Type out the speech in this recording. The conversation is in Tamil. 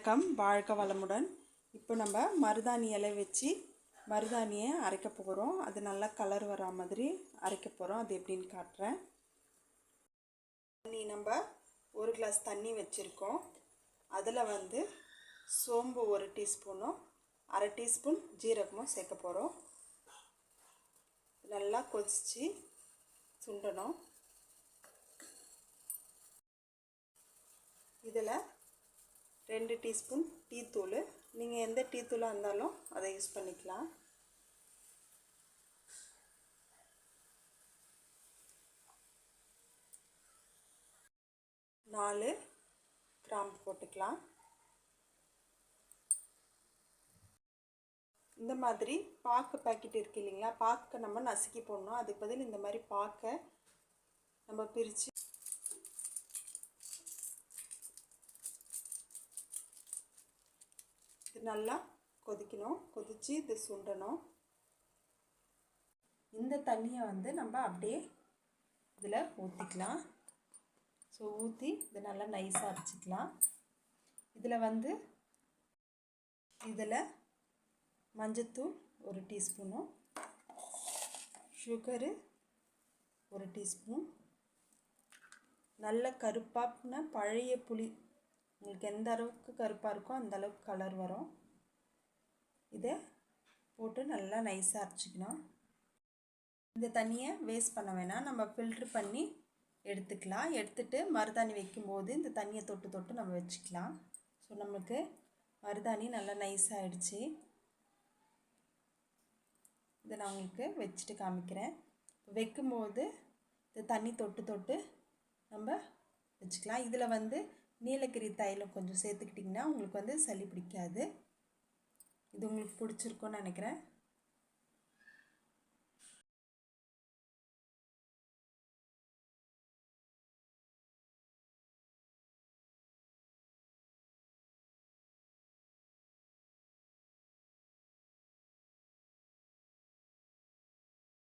வணக்கம், வாழ்க வளமுடன். இப்போ நம்ம மருதாணி இலை வச்சு மருதாணியை அரைக்க போகிறோம். அது நல்லா கலர் வரா மாதிரி அரைக்க போகிறோம். அது எப்படின்னு காட்டுறேன். நம்ம 1 கிளாஸ் தண்ணி வச்சுருக்கோம். அதில் சோம்பு 1 டீஸ்பூனும் 1/2 டீஸ்பூன் ஜீரகமும் சேர்க்க போகிறோம். நல்லா கொதித்து சுண்டணும். இதில் 2 டீஸ்பூன் டீத்தூள், நீங்கள் எந்த டீத்தூளாக இருந்தாலும் அதை யூஸ் பண்ணிக்கலாம். நாலு கிராம்பு போட்டுக்கலாம். இந்த மாதிரி பாக்கு பாக்கெட் இருக்குது இல்லைங்களா, பாக்கை நம்ம நசுக்கி போடணும். அதுக்கு பதில் இந்த மாதிரி பாக்கை நம்ம பிரித்து இது நல்லா கொதிக்கணும். கொதித்து இது சுண்டணும். இந்த தண்ணியை நம்ம அப்படியே இதில் ஊற்றிக்கலாம். ஸோ ஊற்றி இதை நல்லா நைஸாக அரைச்சிக்கலாம். இதில் மஞ்சத்தூள் 1 டீஸ்பூனும், சுகரு 1 டீஸ்பூன், நல்ல கருப்பான பழைய புளி, உங்களுக்கு எந்த அளவுக்கு கருப்பாக இருக்கோ அந்த அளவுக்கு கலர் வரும். இதை போட்டு நல்லா நைஸாக அரைச்சிக்கணும். இந்த தண்ணியை வேஸ்ட் பண்ண வேணாம், நம்ம ஃபில்ட்ரு பண்ணி எடுத்துக்கலாம். எடுத்துகிட்டு மருதாணி வைக்கும்போது இந்த தண்ணியை தொட்டு தொட்டு நம்ம வச்சுக்கலாம். ஸோ நமக்கு மருதாணி நல்லா நைஸாக ஆகிடுச்சு. இதை நான் உங்களுக்கு வச்சுட்டு காமிக்கிறேன். வைக்கும்போது இந்த தண்ணி தொட்டு தொட்டு நம்ம வச்சுக்கலாம். இதில் நீலகிரி தைலம் கொஞ்சம் சேர்த்துக்கிட்டிங்கன்னா உங்களுக்கு சளி பிடிக்காது. இது உங்களுக்கு பிடிச்சிருக்குன்னு நினைக்கிறேன்.